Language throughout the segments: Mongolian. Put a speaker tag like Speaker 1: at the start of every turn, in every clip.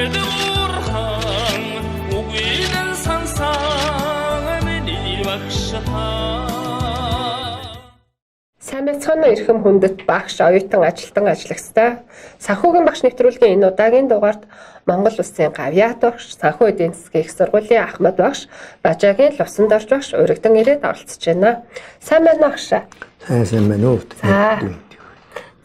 Speaker 1: Сайн байцгаана уу эрхэм хүндэт багш оюутан ажилтан ажлагчдаа. Санхүүгийн багш нэвтрүүлгийн энэ удаагийн дугаард Монгол Улсын гавьяат багш, санхүү эдийн засгийн их сургуулийн Ахмад багш, Бажаагийн Лувсан Дорж багш урагдан ирээд оролцож байна. Сайн байна уу багш?
Speaker 2: Сайн байна уу?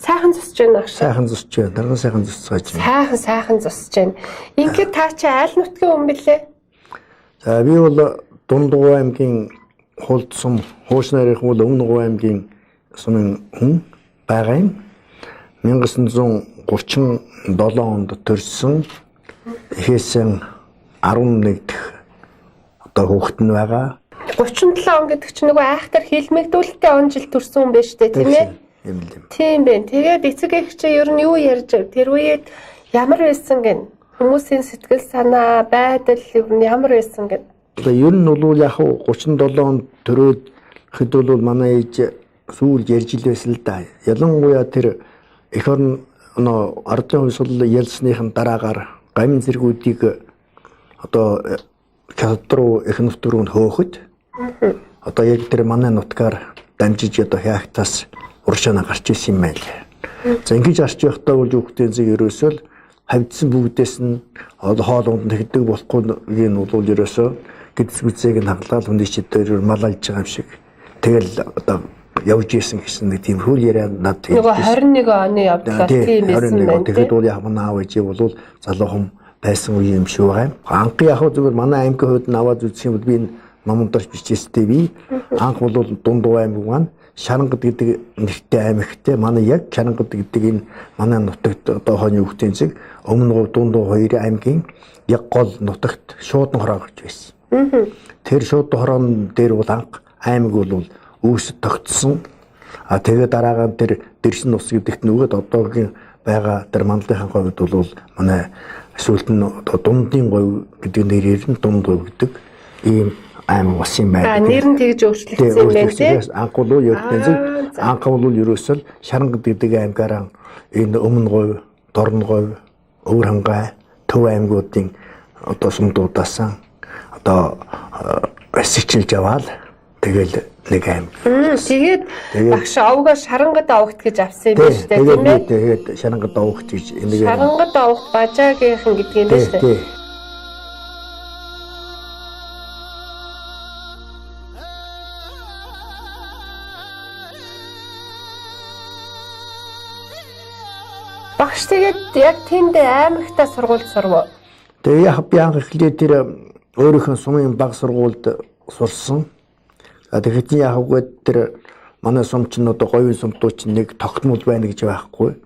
Speaker 1: Сайхан зусж байна багш.
Speaker 2: Сайхан зусж байна. Дарга сайхан зусцгааж байна.
Speaker 1: Сайхан зусж байна. Ингээд та чи аль нутгийн хүн бэлээ?
Speaker 2: За би бол Дундгуй аймгийн Хулд сум, хууч нарийнхан бол Өмнөгуй аймгийн сумын хүн байгаа юм. 1937 онд төрсөн эхээсэн 11 дэх одоо хүүхэд нь байгаа.
Speaker 1: 37 он гэдэг чинь нөгөө айхтар хилмигдүүлэлтээ он жил төрсөн хүн байж тээ тийм ээ? Тийм байна. Тэгээд эцэг эх чи ер нь юу ярьж байв? Тэр үед ямар байсан гэн? Хүмүүсийн сэтгэл санаа, байдал ер нь ямар байсан гэн?
Speaker 2: Одоо ер нь бол яг 37 онд төрөөд хэд бол манай ээж сүүл ярьж ил байсан л да. Ялангуяа тэр эх орн ардын хувьсгал ялсныхын дараагаар гамин зэргүүдийг одоо хятад руу их нутг руу хөөхөд одоо яг тэр манай нутгаар дамжиж одоо хяагтаас уршаана гарч ирсэн юм байл. За ингэж гарч явахдаа бол хүүхдийн зэг ерөөсөө хавдсан бүгдээс нь хоол унд тэгдэг болохгүй юм бол ерөөсөө гэдэс үзээг нь хагалгаал хүнийч дээр мал алж байгаа юм шиг. Тэгэл одоо явж исэн гэсэн нэг тийм хөл яриа над
Speaker 1: нөгөө 21 оны явдлаар тийм байсан байна.
Speaker 2: Тэгэхэд бол яг манай аав ээж бол залуухан байсан үе юм шиг байгаа юм. Анх яг зүгээр манай аймгийн хувьд аваад үзэх юм бол би номондорч бичээстэй би анх бол Дундгуй аймаг маань Шарангад гэдэг нэртэй аймагтай манай яг Шарангад гэдэг энэ манай нутагт одоо хойны хүүхдийн зэг Өмнөгуй Дундгуй хоёрын аймгийн яг гол нутагт шуудан хороо гэж байсан. Тэр шуудан хороон дээр бол анх аймаг бол үүсэд тогтсон. Тэгээд дараагаар тэр Дэрсэн ус гэдэгт нөгөөд одоогийн байгаа тэр мандлынхаа говьд бол манай сүүлд нь дундын говь гэдэг нэрээр нь Дундгуй гэдэг ийм аймаг бас юм байна.
Speaker 1: Нэр нь тэгж өөрчлөгдсөн юм байна тийм.
Speaker 2: Анх бол анх бол ерөөсөл Шарангад гэдэг аймгаараа энэ Өмнөгуй, Дорногуй, Өвөрхангай, Төв аймагуудын одоо сумдуудаас одоо эсчилж аваад тэгэл нэг аймаг.
Speaker 1: Тэгээд багш овгоо Шарангад овогт гэж авсан юм байна шүү дээ тийм ээ.
Speaker 2: Тэгээд Шарангад овогт гэж энийг
Speaker 1: Шарангад овогт Бажаагийнхан гэдэг юм байна шүү дээ. Багш тэгээд яг тэнд аймагтаа сургууль сурваа.
Speaker 2: Тэгээ яг би анх эхлээд тэр өөрийнхөө сумын баг сургуульд сурсан. Тэгэхэд яг үгээд тэр манай сумч нь одоо говийн сумтууд чинь нэг тогтмол байна гэж байхгүй.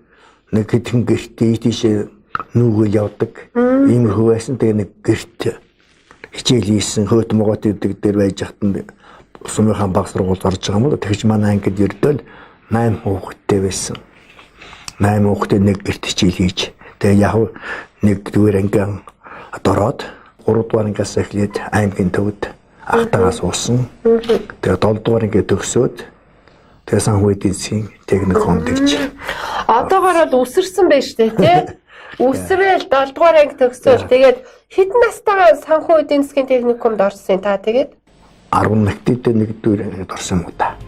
Speaker 2: Нэг хэдхэн гэрт ийшээ нүгэл явдаг. Иймэрхүү байсан. Тэгээ нэг гэрт хичээл хийсэн хөөт могот гэдэг дээр байж хатан сумынхаа баг сургуульд орж байгаа юм уу. Тэгэж манай ангид ердөө 8 хүүхэдтэй байсан. 8 хүүхдээ нэг гэрт хичээл хийж. Тэгээ яг нэг дүүр ангиан дороод 3 дугаар ангиас эхлээд аймгийн төвд ахтагаа суусан. Тэгээ 7 дугаар ингээ төгсөөд тэгээ санхүү эдийн засгийн техникум гэж.
Speaker 1: Одоогоор бол өсөрсөн байж тээ тий. Өсрөөл 7 дугаар анги төгсөөл тэгээд хэдэн настайгаа санхүү эдийн засгийн техникумд орсон та тэгээд
Speaker 2: 11-д нэг дүүр ангид орсон юм да.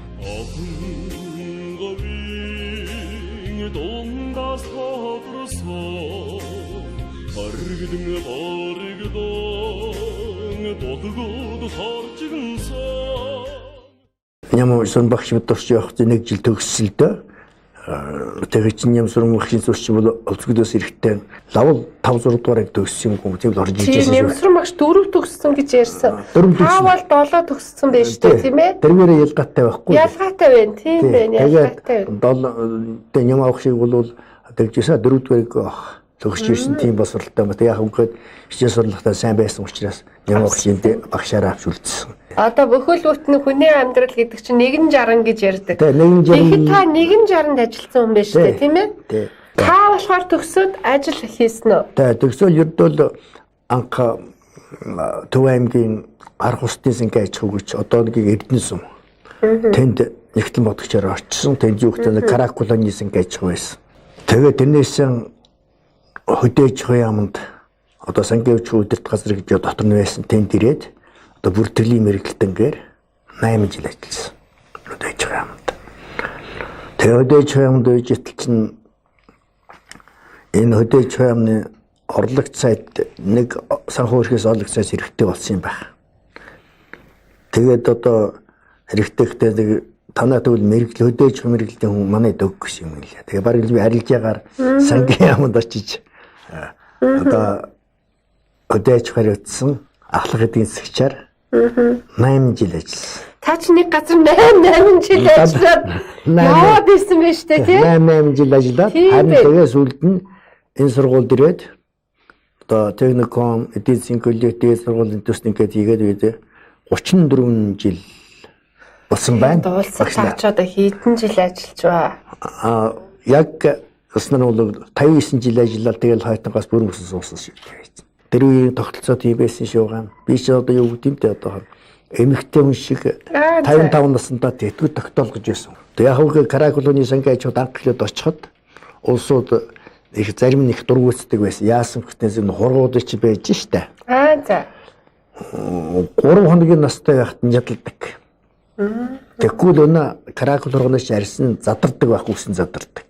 Speaker 2: Ямар сон багш мэдэрч явах нэг жил төгссөн л дөө. Тэгээд чинь юм сурам багшийн сурч бол олцгодоос эрэхтэй лавл 5 6 дугаарыг төгссөн юм тийм л орж ижсэн.
Speaker 1: Тийм сурам багш 4 төгссөн гэж ярьсан. Таавал 7 төгссөн байж тээ тийм ээ.
Speaker 2: Тэрнээрээ ялгаатай байхгүй.
Speaker 1: Ялгаатай байна тийм байна ялгаатай.
Speaker 2: Тэгээд ямар авах шиг бол тэгжээсээ 4 дугаарыг төгсөж ирсэн тийм босралтай юм. Яг үгээд хичээл сурлахтаа сайн байсан учраас ямар багшийн багшаараа авч үлдсэн.
Speaker 1: Одоо бүхэл бүтэн хүний амьдрал гэдэг чинь 160 гэж ярьдаг.
Speaker 2: Тэгээд 160
Speaker 1: та 160-д ажилласан хүн байж тээ тийм ээ? Та болохоор төгсөөд ажил хийсэн үү?
Speaker 2: Тэгээд төгсөөл ердөө анх Төв аймгийн арга устын сангийн аж ахуй гэж одоо нэг Эрдэнэ сум. Тэнд нэгтлэн бодгочоор очсон. Тэнд юу гэдэг нь Каракуланы сангийн аж ахуй байсан. Тэгээд тэрнээс хөдөөж хуй аманд одоо Сангивч удирд газар гэж дотор нь байсан тэнд ирээд одоо бүртгэлийн мэрэгчлэнгээр 8 жил ажилласан. Хөдөөж байгаа юм. Тэгээ хөдөөж хаамд үежилт чинь энэ хөдөөж хаамны орлогч сайд нэг санхүү өрхөөс орлогч сайд хэрэгтэй болсон юм байна. Тэгээд одоо хэрэгтэйгтэй нэг танаа тэгвэл мэрэгэл хөдөөж мэрэглийн хүн манайд өгөх гэсэн юм лээ. Тэгээ бараг би арилжаагаар сангийн яамд очиж одоо хөдөөж хариуцсан ахлах эдийн засгчаар 8 жил ажилласан.
Speaker 1: Та чи нэг газар 8 жил ажиллаад яваад ирсэн байж тээ тий?
Speaker 2: 8 жил ажиллаад харин тэгээ сүүлд нь энэ сургуульд ирээд одоо техникум эдийн засгийн коллеж сургуулийн төсний гээд хийгээд үйдээ 34 жил болсон байна.
Speaker 1: Дуулсан таач одоо хэдэн жил ажиллаж ба?
Speaker 2: Яг өснөр бол 59 жил ажиллаад тэгэл хайтангаас бүрэн өсөн суусан шиг байж. Тэр үеийн тогтолцоо тийм байсан шуугаан. Би ч одоо юу гэдэг юм те одоо эмэгтэй хүн шиг 55 наснда тэтгэв тогтоолгож байсан. Тэг яг хөө Каракулууны сангийн ажууд анхлаад очиход улсууд их зарим нэг дургуутдаг байсан. Яасан гэхтээс энэ хургууд ч байж штэ.
Speaker 1: За.
Speaker 2: 3 хоногийн настай байхад нь ядалдаг. Тэгвэл өнө Каракулууноос арьсан задардаг байхгүй үсэн задардаг.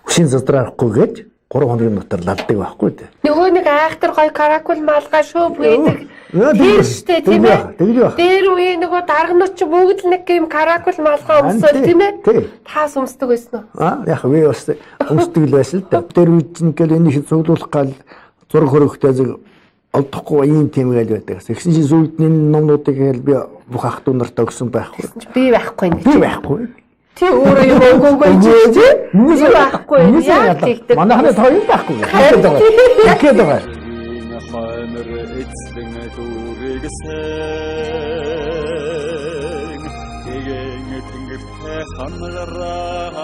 Speaker 2: Үсэн задрахгүйгээд 3 хоногийн дотор ладдаг байхгүй дээ.
Speaker 1: Нөгөө нэг айхтар гой каракул малгай шөөб гэдэг. Тэр штэ тийм ээ. Дээр үе нөгөө дарганууд ч бүгд л нэг юм каракул малгай өмсөөл тийм ээ. Таас өмсдөг байсан уу?
Speaker 2: Яг би бас өмсдөг л байсан л да. Тэр үед нэг л энэ их цуглуулах гал зураг хөрөхтэй зэрэг олдохгүй юм тийм гээл байдаг. Тэгсэн чинь сүүлд энэ номнуудыг хэл би бүх ах トゥ нарт өгсөн байхгүй.
Speaker 1: Би байхгүй нэг.
Speaker 2: Би байхгүй.
Speaker 1: Ти өөрөө юм өнгөнгөө чи
Speaker 2: Нүгээс
Speaker 1: байхгүй. Яг тэгдэг.
Speaker 2: Манайхны тоон байхгүй. Ихэд байгаа.
Speaker 3: Ханар эцлэн дүүрэг сэн гэгэн тэнгэртэй хамлараа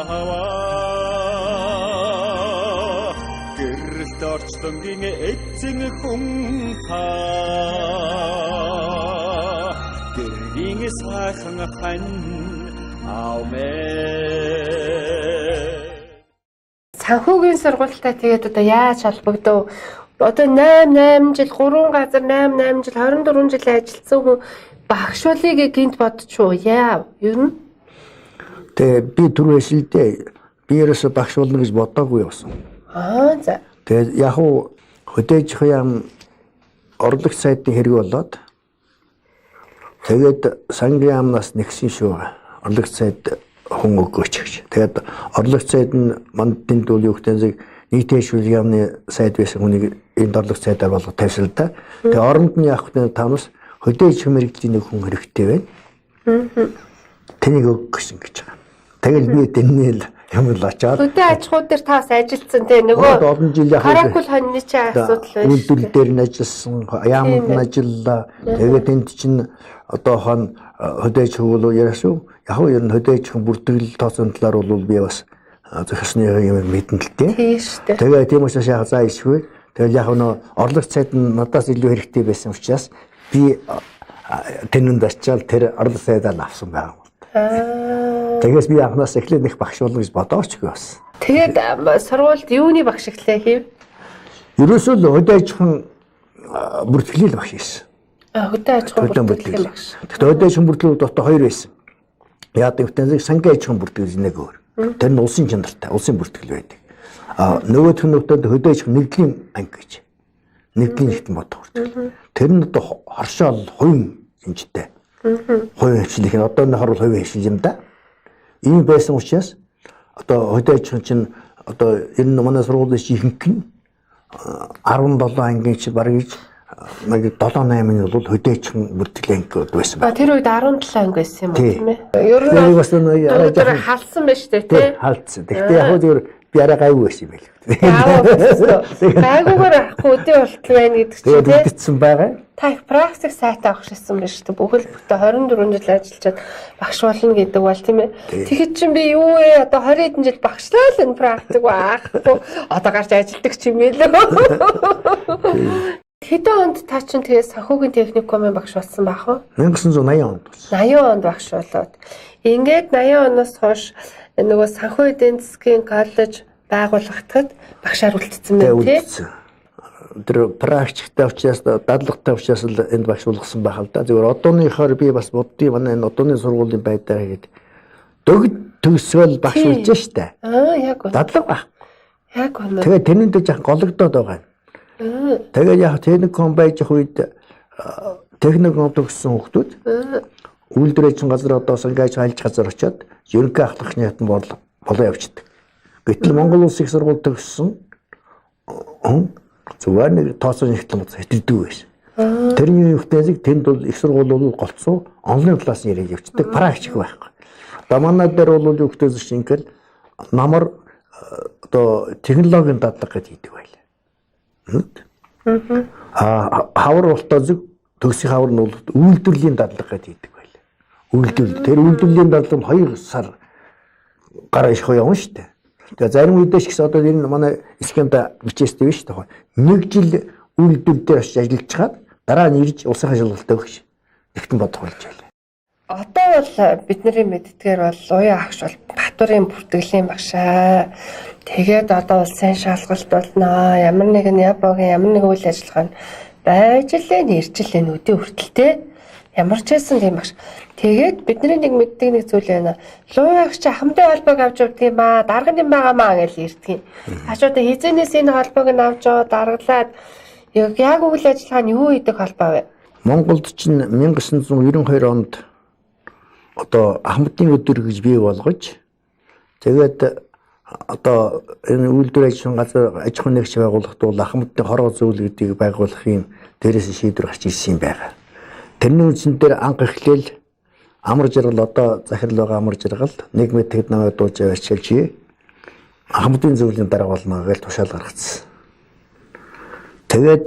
Speaker 3: гэрэлт орчлонгийн эцэг хүн хаа гэргийн сайхан хань
Speaker 1: Санхүүгийн сургуультай тэгээд одоо яаж холбогдов? Одоо 8 жил 3 газар 8 жил 24 жил ажилласан хүн багшуулыг гинт бодчихоо яа ер нь
Speaker 2: Тэгээ би түрүүс л дээ би ерөөсө багшуулна гэж бодоогүй байсан.
Speaker 1: За.
Speaker 2: Тэгээд яг уу хөдөөж хаям орлогч сайдын хэрэг болоод тэгээд сангийн яамнаас нэгсэн шүү. Орлогч сайд хүн өгөөч гэж. Тэгээд орлогч сайд нь мандын дүүл юу гэдэг нийтийн шүүлийн яамны сайд байсан хүнийг энэ орлогч сайдаар болгож тавьсан л да. Тэгээд оронд нь явах нь танаас хөдөөж мэрэгжлийн нэг хүн хэрэгтэй байна. Тэнийг өгөх гэсэн гэж байгаа. Тэгэл би тэнний л юм л очоод
Speaker 1: хөдөө аж ахуй дээр таас ажилласан те нөгөө
Speaker 2: олон жил яг
Speaker 1: каракул хоньны чи асуудал байна.
Speaker 2: Үйлдвэр дээр нь ажилласан, яамд нь ажиллаа. Тэгээд энд чинь одоо хон хөдөөж хөвлөө яашгүй. Яг ер нь хөдөөж хүн бүртгэл тооцоон талаар бол би бас зохисны юм мэдэн л дээ.
Speaker 1: Тийм шүү дээ.
Speaker 2: Тэгээ тийм учраас яг заа ишгүй. Тэгэл яг нөө орлогч сайд нь надаас илүү хэрэгтэй байсан учраас би тэрэнд очиад тэр орлогч сайдаа авсан байгаа. Тэгээс би анхнаас эхлээд нэг багш болно гэж бодоочгүй бас.
Speaker 1: Тэгээд сургуульд юуны багш эхлэе хийв?
Speaker 2: Ерөөсөө л хөдөөж хүн бүртгэлийн багш байсан.
Speaker 1: Хөдөө аж ахуй бүртгэлийн багш.
Speaker 2: Тэгтээ хөдөө аж ахуй бүртгэл дотор хоёр байсан. Яагаад гэвэл сангийн аж ахуй бүртгэл нэг өөр. Тэр нь улсын чанартай, улсын бүртгэл байдаг. Нөгөөх нь хөдөө аж ахуй нэгдлийн анги гэж. Нэгдлийн нэгтэн бодох бүртгэл. Тэр нь одоо хоршоол хувийн хэмжтэй. Хувийн хэмжлэх нь одоо нөхөр хувийн хэмжил юм да. Ийм байсан учраас одоо хөдөө аж ахуй чинь одоо ер нь манай сургуулийн ихэнх нь 17 ангийн чи бараг нэг 7-8 нь бол хөдөөчгөн бүртгэлийн анги байсан байна.
Speaker 1: Тэр үед 17 анги байсан юм тийм ээ. Ер нь бас халсан байж тээ тий.
Speaker 2: Халдсан. Гэхдээ яг зөв би арай гайгүй байсан юм байл.
Speaker 1: Гайгүйгээр ахгүй өдөө болтол байна гэдэг чинь тий.
Speaker 2: Тэгээд үдцсэн байгаа.
Speaker 1: Та их практик сайтай авах шийдсэн байна шүү дээ. Бүхэл бүтэн 24 жил ажиллаад багш болно гэдэг бол тийм ээ. Тэгэхэд чинь би юу вэ? Одоо 20 хэдэн жил багшлаа л энэ практик байхгүй. Одоо гарч ажилладаг ч юм ээ. Хэдэн онд та чинь тэгээ санхүүгийн техникумын багш болсон байх вэ?
Speaker 2: 1980 онд болсон.
Speaker 1: 80 онд багш болоод. Ингээд 80 оноос хойш нөгөө санхүү эдийн засгийн коллеж байгуулагдахад багшаар үлдсэн байна тий.
Speaker 2: тэр практиктай учраас дадлагтай учраас л энд багш болгосон байх л да. Зөвхөн одооныхоор би бас боддгийг манай энэ одооны сургуулийн байдлаа гээд дөгд төгсгөл багш болж штэ.
Speaker 1: Яг үнэ.
Speaker 2: Дадлаг баг.
Speaker 1: Яг үнэ.
Speaker 2: Тэгээд тэрнүүдээ жаахан гологдоод байгаа. Тэгээд яг техникум байж их үед техникум төгссөн хүмүүс үйлдвэрийн газар одоос ингээд хайлж газар очиод ерөнхий ахлагчны хатан болоо явчихдаг. Гэтэл Монгол улсын их сургууль төгссөн зүгээр нэг тооцоо нэгтлэн хэтэрдэг байсан. Тэрний үхтэйг тэнд бол их сургууль бол голцоо онлайн класс яриад явчихдаг практик байхгүй. Одоо манай дээр бол үхтэйг шингээл намар одоо технологийн дадлага гэж хийдэг байлаа. Хавар болтоо зүг төгсөх хавар нь бол үйлдвэрлэлийн дадлага гэж хийдэг байлаа. Үйлдвэрлэл. Тэр үйлдвэрлэлийн дадлага нь 2 сар гараа иш явна шүү дээ. Тэгээ зарим үедээ ч гэсэн одоо энэ манай схемда бичээстэй биш үү? 1 жил үйлдвэр дээр очиж ажиллаж чаад дараа нь ирж улсын хашилгалтай өгч нэгтэн бодох болж байлаа.
Speaker 1: Одоо бол бидний мэддгээр бол уян агш бол Батбарын бүртгэлийн багшаа. Тэгээд одоо бол сайн шалгалт болно. Ямар нэгэн Япогийн ямар нэгэн үйл ажиллагаа байж лээ нэрчлээ нүдэн хүртэлтэй. Ямар ч байсан тийм багш. Тэгээд бидний нэг мэддэг нэг зүйл байна. Луй агш ахмадын холбоог авч явдаг юм ба, дарга юм байгаамаа гэж ирдэг. Хашууд хизэнээс энэ холбоог нь авч яваад даргалаад яг үйл ажиллагаа нь юу хийдэг холбоо вэ?
Speaker 2: Монголд чинь 1992 онд одоо ахмадын өдөр гэж бий болгож тэгээд одоо энэ үйлдвэр ажлын газар аж ахуйн нэгж байгуулахад бол ахмадын хороо зөвлөл гэдгийг байгуулахын дээрээс шийдвэр гарч ирсэн юм байна. Тэрний үндсэн дээр анх эхлээл амар жаргал одоо захирал байгаа амар жаргал 1 метрт намайг дууж авчилж ахмадын зөвлөлийн дарга болно гэж тушаал гаргацсан. Тэгээд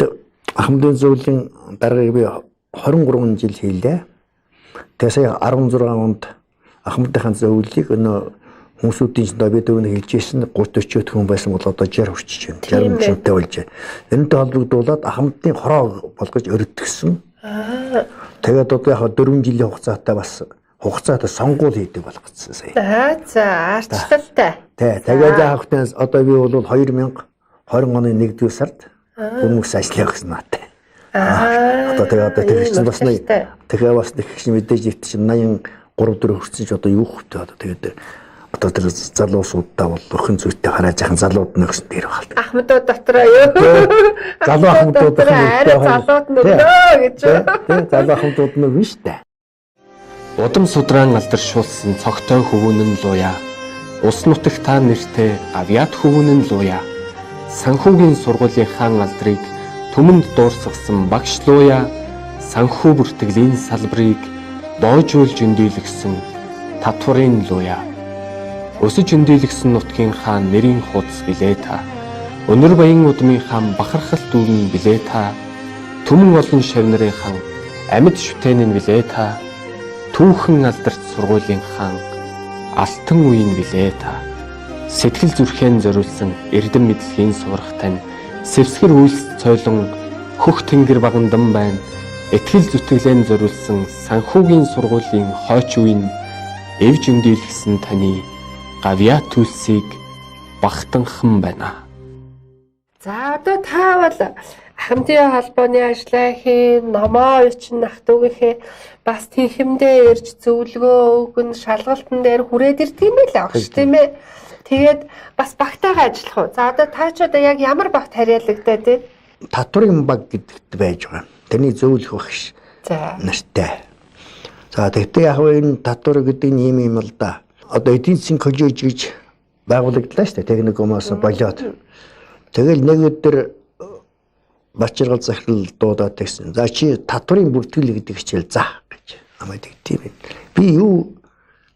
Speaker 2: ахмадын зөвлөлийн даргаыг би 23 жил хийлээ. Тэгээд сая 16 онд ахмадын зөвлөлийг өнөө хүмүүсүүдийн чинь бид өвнө хэлж ирсэн 30-40 хүн байсан бол одоо 60 хүрчиж байна. 60 хүнтэй болж байна. Энэтэй холбогдуулаад ахмадын хороо болгож өрөвдгсөн. Тэгээд одоо яг 4 жилийн хугацаатай бас хугацаатай сонгуул хийдэг болгоцсон сая.
Speaker 1: За арчлалтай.
Speaker 2: Тэгээд яг хөтөөс одоо би бол 2020 оны 1-р сард хүмүүс ажиллах гэсэн наатай. Одоо тэгээд чинь бас нэг тэгэхээр бас нэг их мэдээж ивт чинь 83-4 хүрсэн ч одоо юу хөвтэй одоо тэгээд одоо тэр залуусуудаа бол өхөн зүйтэй хараа жахан залууд нөхсөн дээр байна.
Speaker 1: Ахмадууд дотроо юу?
Speaker 2: Залуу ахмадууд
Speaker 1: залууд нөлөө гэж.
Speaker 2: Залуу ахмадууд нь биш үү?
Speaker 4: Удам судраан алдаршуулсан цогтой хөвүүнэн лууя. Ус нутагт та нэртэй авиат хөвүүнэн лууя. Санхүүгийн сургуулийн хаан алдрыг түмэнд дуурсгасан багш лууя. Санхүү бүртгэлийн салбарыг доожуулж өндийлгсэн татварын лууя. Өсөж өндийлгсэн нутгийн хаан нэрийн хуудас билээ та. Өнөр баян удмын хаан бахархал дүүрэн билээ та. Түмэн олон шавнарын хаан амьд шүтэн нь билээ та. Түүхэн алдарт сургуулийн хаан алтан үеийн билээ та. Сэтгэл зүрхэн зориулсан эрдэм мэдлэгийн сурах тань сэвсгэр үйлс цойлон хөх тэнгэр багандан байна. Итгэл зүтгэлэн зориулсан санхүүгийн сургуулийн хойч үеийн эвж өндийлгсэн таны гавьяа төлсийг багтанхан байна.
Speaker 1: За одоо та бол ахмадын холбооны ажлаа хийн, номоо очин нах дүүгийнхээ бас тэнхимдээ ирж зөвлөгөө өгөн шалгалтын дээр хүрээд ирдэг юм байл авах ш тийм ээ. Тэгээд бас багтаагаа ажиллах уу? За одоо та ч одоо яг ямар багт харьяалагдаад тий?
Speaker 2: Татварын баг гэдэгт байж байгаа. Тэрний зөвлөх багш.
Speaker 1: За.
Speaker 2: Нартай. За тэгтээ яг энэ татвар гэдэг нь юм л да. Одоо эдийн засгийн коллеж гэж байгуулагдлаа шүү дээ. Техникумаас болоод. Тэгэл нэг өдөр Бачиргал захирал дуудаад тэгсэн. За чи татварын бүртгэл гэдэг хичээл заа гэж намайг тэгтээ. Би юу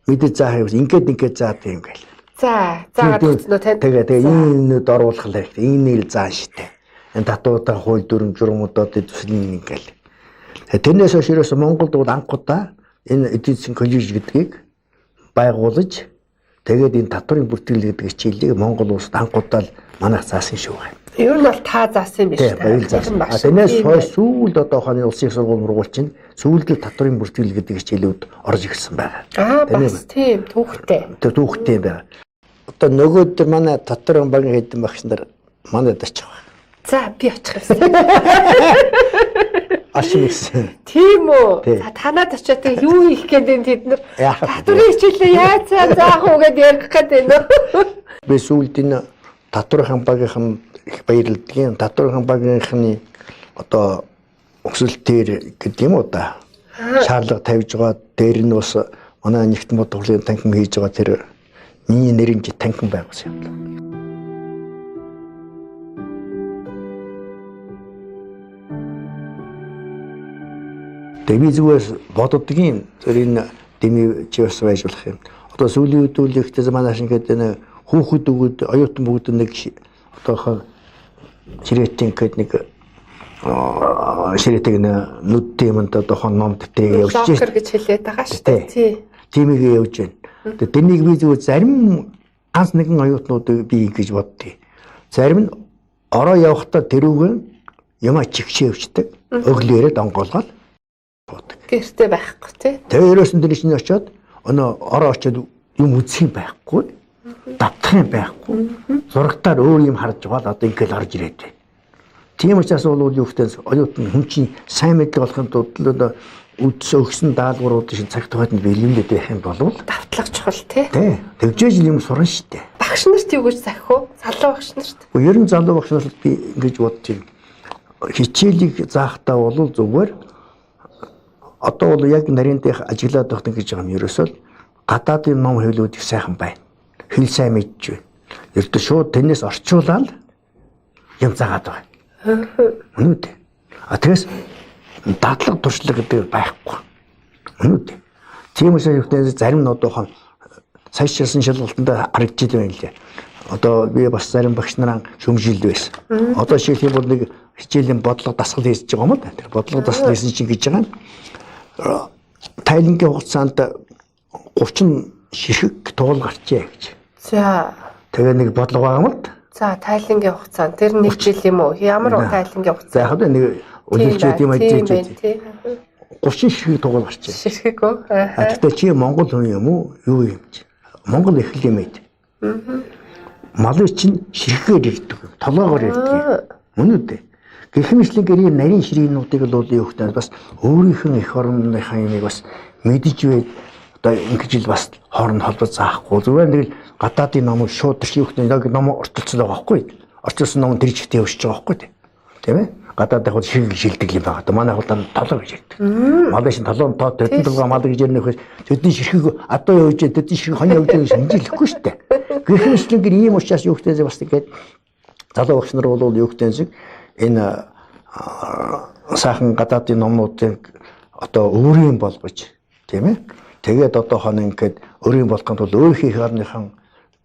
Speaker 2: мэдээ заах юм ингээд заадаг юм гээл.
Speaker 1: За тэгснэ тань.
Speaker 2: Тэгээд энэ нүд оруулах хэрэгтэй. Энэ нэл заа штэ. Энэ татваруудаа хууль дүрм журмуудад төслийн ингээл. Тэрнээс хойш ерөөсө Монголд бол анхудаа энэ эдийн засгийн коллеж гэдгийг байгуулж тэгээд энэ татварын бүртгэл гэдэг хичээлийг Монгол улсад анхудаа л манайх заасан шүү.
Speaker 1: Ер нь бол та заасан юм биш үү?
Speaker 2: Тэрнээс хойш сүүлд одоо ханы улсын сургууль мургуул чинь сүүлд л татварын бүртгэл гэдэг хичээлүүд орж ирсэн байна.
Speaker 1: Бас тийм түүхтэй.
Speaker 2: Тэр түүхтэй байна. Одоо нөгөөдөр манай татварын багийн хэдэн багш нар манайд очих.
Speaker 1: За би очих юмсан.
Speaker 2: Ашиг гэсэн.
Speaker 1: Тийм үү.
Speaker 2: Тий.
Speaker 1: За танаад очиод тэг юу хийх гээд энэ тэд нар
Speaker 2: Яах вэ?
Speaker 1: татврын хичээлээ яаж заах уу гэдээ ярих гээд байна.
Speaker 2: Би сүүлд энэ татврын багийнхан их баярлагдгийн. Татврын багийнхны одоо өсөлтээр гэдэг юм уу да. Шаардлага тавьж байгаа дээр нь бас манай нэгтгэн бодлогын танхим хийж байгаа тэр миний нэрнж танхим байгуулсан юм. Дэми зүгээс боддгийн тэр энэ дэми чивс байж болох юм. Одоо сүүлийн үед үл ихтэй манайш ингээд энэ хүүхэд өгöd оюутан бүгд нэг одоо ширээтэй ингээд нэг ширээтэй нүдтэй юмд одоо хон ном дэвтрээ явуулж байна.
Speaker 1: Локер гэж хэлээд байгаа шүү дээ. Тий.
Speaker 2: Тимийг явуулж байна. Тэгээ тэрнийг би зүгээр зарим ганц нэгэн оюутнууд би ингэж боддгийг. Зарим нь ороо явахдаа тэрүүгэн юм чигчээ өвчдөг. Өглөөрөө донгоолгоод буудаг.
Speaker 1: Гэртээ байхгүй тий.
Speaker 2: Тэгээ ерөөсөн тэр чинь очиод өнөө ороо очиод юм үзэх юм байхгүй. Давтах юм байхгүй. Зурагтаар өөр юм харж байгаа л одоо ингээд орж ирээд байна. Тийм учраас бол юу гэхтээ оюутан хүн чинь сайн мэдлэг болохын тулд өгсөн даалгаврууд шин цаг тохиолдолд бэлэмлээд байх юм бол
Speaker 1: Давтлах чухал тий.
Speaker 2: тий тэгжээж юм сурна штэ.
Speaker 1: Багш нарт юу гэж захих уу? Залуу багш нарт.
Speaker 2: Ер нь залуу багш нарт би ингэж бодчих. Хичээлийг заахтаа бол зүгээр одоо бол яг нарийн дэх ажиглаад байх гэж байгаа юм ерөөсөө гадаадын ном хэлүүд их сайхан байна. Хэл сайн мэдж байна. Ердөө шууд тэрнээс орчуулаад юм заагаад байгаа. Үнэт. Тэгээс дадлаг туршлага гэдэг байхгүй. Үнэт. Тийм учраас юутай зарим нь одоо сая шилсэн шалгалтанд харагдж байна лээ. Одоо би бас зарим багш нараа шөмжилд байсан. Одоо шийдэх юм бол нэг хичээлийн бодлого дасгал хийж байгаа юм да. Тэр бодлого дасгал хийсэн чинь гэж байгаа. Тайлангийн хугацаанд 30 ширхэг туул гарчээ гэж.
Speaker 1: За.
Speaker 2: Тэгээ нэг бодлого байгаа юм л да.
Speaker 1: За тайлангийн хугацаанд тэр нэг жил юм уу? Ямар тайлангийн хугацаа?
Speaker 2: За яг нэг үлэлчүүд юм ажиж
Speaker 1: тий.
Speaker 2: 30 ширхэг туул гарчээ.
Speaker 1: Ширхэг үү?
Speaker 2: Гэхдээ чи Монгол хүн юм уу? Юу юм чи? Монгол их л юм ээ. Малын чинь ширхгээр ирдэг. Толгоогоор ирдэг. Үнэтэй. Гэхмэчлэн гэрийн нарийн ширээнүүдийг л юу хөтөн бас өөрийнх нь эх орныхаа юмыг бас мэдэж бай. Одоо ингэж л бас хооронд холбоо заахгүй. Зүгээр нэг гадаадын номыг шууд тэр юу хөтөн яг ном орчуулсан байгаа байхгүй. Орчуулсан ном тэр чигтээ өшөж байгаа байхгүй. Тийм ээ? Гадаадын хол ширхэг шилдэг юм байна. Манай хол толгой гэж ярьдаг. Малын шин толгой тоо төдөн толгой мал гэж ярих төдөн ширхэг одоо явж төдөн ширхэг хон явж гэж шинжилэхгүй шүү дээ. Гэхмэчлэн гэр ийм учраас юу хөтөн бас тэгээд залуу багш нар бол юу хөтэн энэ сайхан гадаадын номнуудыг одоо өөрийн болгож тийм ээ тэгээд одоо хоног ингээд өөрийн болгохын тулд өөрийнхөө орныхан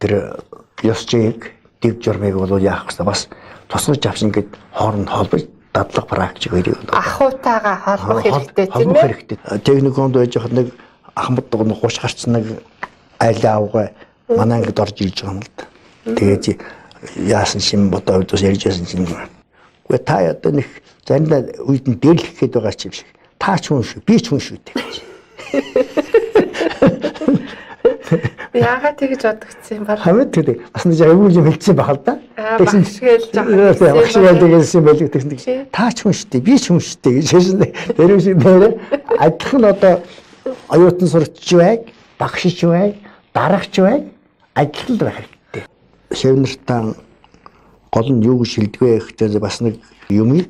Speaker 2: тэр ёс зүйг дэг журмыг бол яах вэ бас тусгаж авч ингээд хооронд холбож дадлаг практик хоёрыг
Speaker 1: ахуйтайгаа холбох хэрэгтэй тийм ээ
Speaker 2: техниконд байж хад нэг ахмад дугны 30 гарцсан нэг айл аавга манай ангид орж ирж байгаа юм л да тэгээд яасан шим бодоо удаас ярьж яасан чинь үгүй та одоо нэг заримдаа үед нь дэрлэх гээд байгаа ч юм шиг та ч хүн шүү би ч хүн шүү гэж.
Speaker 1: Яагаад тэгж бодогдсон юм бэ?
Speaker 2: Хамт тэгээд бас нэг аюул юм хэлсэн байх л да.
Speaker 1: Тэгсэн жоо.
Speaker 2: Багшгаа гэсэн байлиг тэгсэн. Та ч хүн шүү дээ би ч хүн шүү дээ гэж хэлсэн. Тэр шиг нэрээ адилхан одоо оюутан сурч байг, багшч байг, дарагч байг адилхан байх хэрэгтэй. Шивнэртаа гол нь юу гэж шилдвэ гэхдээ бас нэг юмыг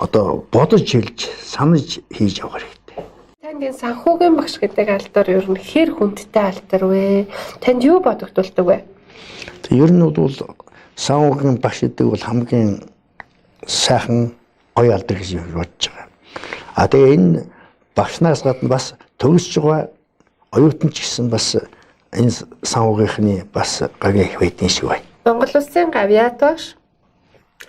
Speaker 2: одоо бодож хэлж санаж хийж явах хэрэгтэй.
Speaker 1: Танд энэ санхүүгийн багш гэдэг алдар ер нь хэр хүндтэй алдар вэ? Танд юу бодогдуулдаг вэ?
Speaker 2: Ер нь бол санхүүгийн багш гэдэг бол хамгийн сайхан гоё алдар гэж бодож байгаа. А тэгээ энэ багшнаас гадна бас төгсөж байгаа оюутан ч гэсэн бас энэ санхүүгийнхний бас гавьяа их байдгийн шиг байна.
Speaker 1: Монгол Улсын гавьяат багш,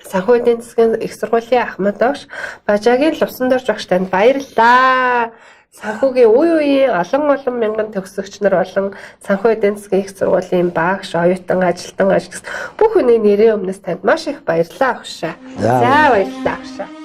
Speaker 1: санхүү эдийн засгийн их сургуулийн ахмад багш, Бажаагийн Лувсандорж багш танд баярлалаа. Санхүүгийн үе үеийн олон мянган төгсөгч нар болон санхүү эдийн засгийн их сургуулийн багш, оюутан, ажилтан, ажилтнаас бүх хүний нэрийн өмнөөс танд маш их баярлалаа агшаа. За баярлалаа агшаа.